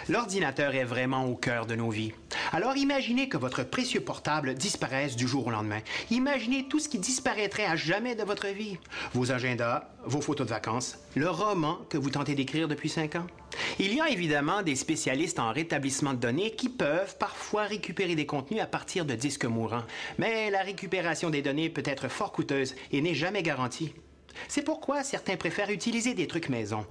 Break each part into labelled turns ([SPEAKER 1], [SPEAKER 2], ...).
[SPEAKER 1] L'ordinateur est vraiment au cœur de nos vies. Alors imaginez que votre précieux portable disparaisse du jour au lendemain. Imaginez tout ce qui disparaîtrait à jamais de votre vie. Vos agendas, vos photos de vacances, le roman que vous tentez d'écrire depuis 5 ans. Il y a évidemment des spécialistes en rétablissement de données qui peuvent parfois récupérer des contenus à partir de disques mourants. Mais la récupération des données peut être fort coûteuse et n'est jamais garantie. C'est pourquoi certains préfèrent utiliser des trucs maison.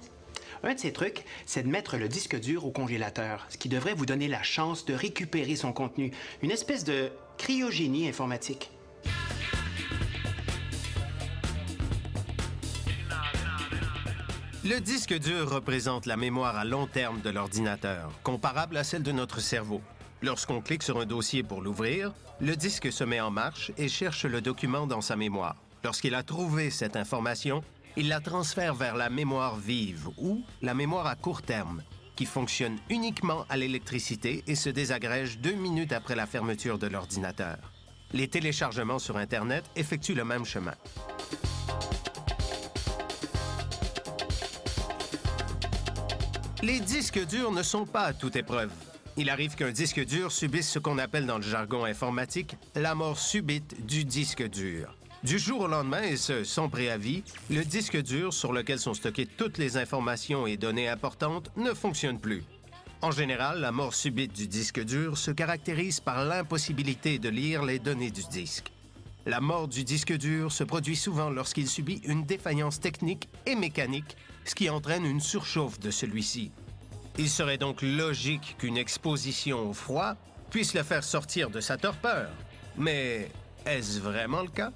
[SPEAKER 1] Un de ces trucs, c'est de mettre le disque dur au congélateur, ce qui devrait vous donner la chance de récupérer son contenu. Une espèce de cryogénie informatique.
[SPEAKER 2] Le disque dur représente la mémoire à long terme de l'ordinateur, comparable à celle de notre cerveau. Lorsqu'on clique sur un dossier pour l'ouvrir, le disque se met en marche et cherche le document dans sa mémoire. Lorsqu'il a trouvé cette information, il la transfère vers la mémoire vive ou la mémoire à court terme, qui fonctionne uniquement à l'électricité et se désagrège 2 minutes après la fermeture de l'ordinateur. Les téléchargements sur Internet effectuent le même chemin. Les disques durs ne sont pas à toute épreuve. Il arrive qu'un disque dur subisse ce qu'on appelle dans le jargon informatique la mort subite du disque dur. Du jour au lendemain, et ce, sans préavis, le disque dur sur lequel sont stockées toutes les informations et données importantes ne fonctionne plus. En général, la mort subite du disque dur se caractérise par l'impossibilité de lire les données du disque. La mort du disque dur se produit souvent lorsqu'il subit une défaillance technique et mécanique, ce qui entraîne une surchauffe de celui-ci. Il serait donc logique qu'une exposition au froid puisse le faire sortir de sa torpeur. Mais est-ce vraiment le cas?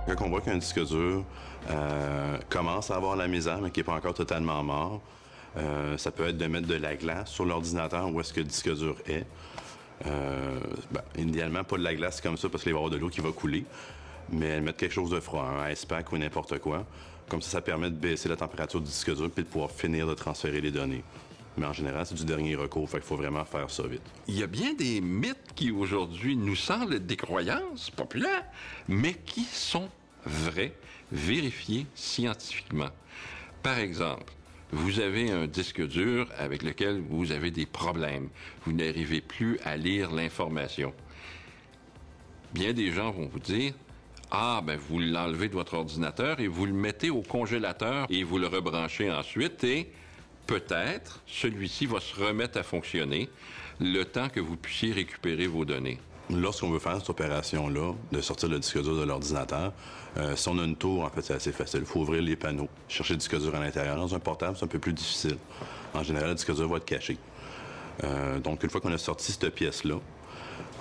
[SPEAKER 3] Quand on voit qu'un disque dur commence à avoir la misère, mais qui n'est pas encore totalement mort, ça peut être de mettre de la glace sur l'ordinateur où est-ce que le disque dur est. Idéalement, pas de la glace comme ça parce qu'il va y avoir de l'eau qui va couler, mais mettre quelque chose de froid, un ice pack ou n'importe quoi. Comme ça permet de baisser la température du disque dur puis de pouvoir finir de transférer les données. Mais en général, c'est du dernier recours, fait qu'il faut vraiment faire ça vite.
[SPEAKER 4] Il y a bien des mythes qui, aujourd'hui, nous semblent être des croyances populaires, mais qui sont vrais, vérifiés scientifiquement. Par exemple, vous avez un disque dur avec lequel vous avez des problèmes. Vous n'arrivez plus à lire l'information. Bien des gens vont vous dire, vous l'enlevez de votre ordinateur et vous le mettez au congélateur et vous le rebranchez ensuite et peut-être celui-ci va se remettre à fonctionner le temps que vous puissiez récupérer vos données.
[SPEAKER 3] Lorsqu'on veut faire cette opération-là, de sortir le disque dur de l'ordinateur, si on a une tour, en fait, c'est assez facile. Il faut ouvrir les panneaux, chercher le disque dur à l'intérieur. Dans un portable, c'est un peu plus difficile. En général, le disque dur va être caché. Donc, une fois qu'on a sorti cette pièce-là,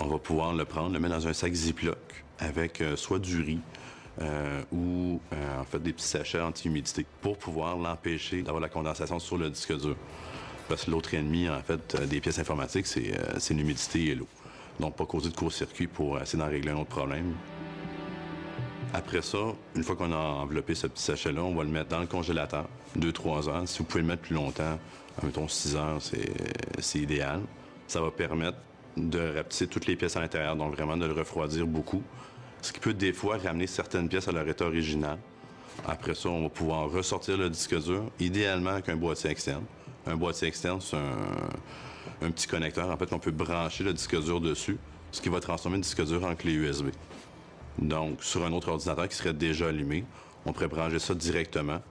[SPEAKER 3] on va pouvoir le prendre, le mettre dans un sac Ziploc avec soit du riz ou en fait des petits sachets anti-humidité pour pouvoir l'empêcher d'avoir la condensation sur le disque dur. Parce que l'autre ennemi, en fait, des pièces informatiques, c'est l'humidité et l'eau. Donc, pas causer de court-circuit pour essayer d'en régler un autre problème. Après ça, une fois qu'on a enveloppé ce petit sachet-là, on va le mettre dans le congélateur, 2-3 heures. Si vous pouvez le mettre plus longtemps, mettons 6 heures, c'est idéal. Ça va permettre de rapetisser toutes les pièces à l'intérieur, donc vraiment de le refroidir beaucoup. Ce qui peut des fois ramener certaines pièces à leur état original. Après ça, on va pouvoir ressortir le disque dur, idéalement avec un boîtier externe. Un boîtier externe, c'est un petit connecteur, en fait, qu'on peut brancher le disque dur dessus, ce qui va transformer le disque dur en clé USB. Donc, sur un autre ordinateur qui serait déjà allumé, on pourrait brancher ça directement,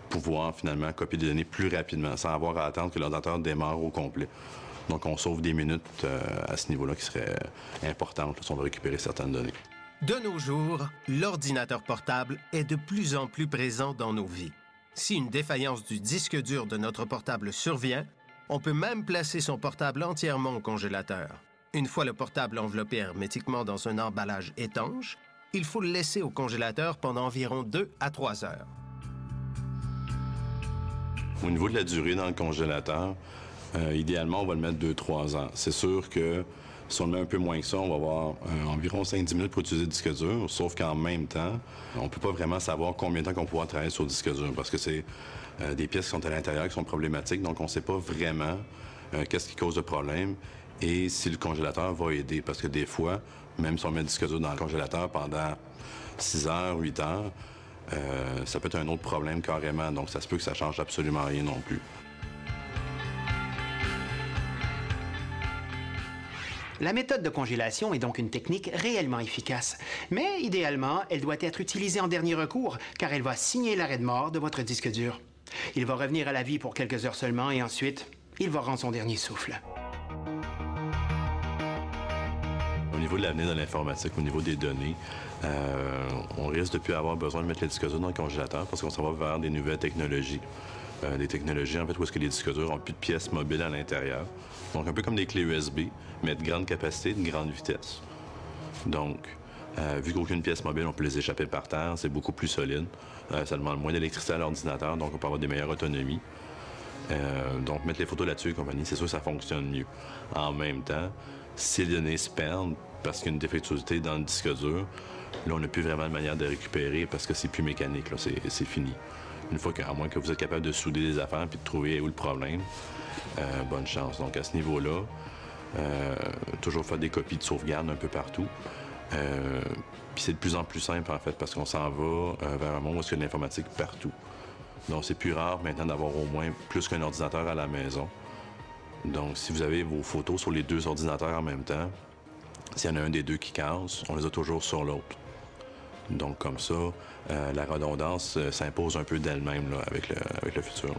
[SPEAKER 3] pouvoir finalement copier des données plus rapidement, sans avoir à attendre que l'ordinateur démarre au complet. Donc, on sauve des minutes à ce niveau-là qui seraient importantes si on veut récupérer certaines données.
[SPEAKER 2] De nos jours, l'ordinateur portable est de plus en plus présent dans nos vies. Si une défaillance du disque dur de notre portable survient, on peut même placer son portable entièrement au congélateur. Une fois le portable enveloppé hermétiquement dans un emballage étanche, il faut le laisser au congélateur pendant environ 2 à 3 heures.
[SPEAKER 3] Au niveau de la durée dans le congélateur, idéalement, on va le mettre 2-3 ans. C'est sûr que si on le met un peu moins que ça, on va avoir environ 5-10 minutes pour utiliser le disque dur, sauf qu'en même temps, on ne peut pas vraiment savoir combien de temps qu'on va pouvoir travailler sur le disque dur, parce que c'est des pièces qui sont à l'intérieur qui sont problématiques, donc on ne sait pas vraiment qu'est-ce qui cause le problème et si le congélateur va aider, parce que des fois, même si on met le disque dur dans le congélateur pendant 6 heures, 8 heures, ça peut être un autre problème carrément, donc ça se peut que ça change absolument rien non plus.
[SPEAKER 1] La méthode de congélation est donc une technique réellement efficace. Mais idéalement, elle doit être utilisée en dernier recours, car elle va signer l'arrêt de mort de votre disque dur. Il va revenir à la vie pour quelques heures seulement et ensuite, il va rendre son dernier souffle.
[SPEAKER 3] Au niveau de l'avenir de l'informatique, au niveau des données, on risque de plus avoir besoin de mettre les disques durs dans le congélateur parce qu'on s'en va vers des nouvelles technologies. Des technologies, en fait, où est-ce que les disques durs n'ont plus de pièces mobiles à l'intérieur. Donc, un peu comme des clés USB, mais de grande capacité, de grande vitesse. Donc, vu qu'aucune pièce mobile, on peut les échapper par terre, c'est beaucoup plus solide. Ça demande moins d'électricité à l'ordinateur, donc on peut avoir des meilleures autonomies. Donc, mettre les photos là-dessus et compagnie, c'est sûr que ça fonctionne mieux. En même temps, si les données se perdent parce qu'il y a une défectuosité dans le disque dur, là, on n'a plus vraiment de manière de récupérer parce que c'est plus mécanique, là, c'est fini. Une fois à moins que vous êtes capable de souder des affaires puis de trouver où le problème, bonne chance. Donc, à ce niveau-là, toujours faire des copies de sauvegarde un peu partout. Puis c'est de plus en plus simple, en fait, parce qu'on s'en va vers un monde où il y a de l'informatique partout. Donc, c'est plus rare maintenant d'avoir au moins plus qu'un ordinateur à la maison. Donc, si vous avez vos photos sur les deux ordinateurs en même temps, s'il y en a un des deux qui casse, on les a toujours sur l'autre. Donc, comme ça, la redondance s'impose un peu d'elle-même avec le futur.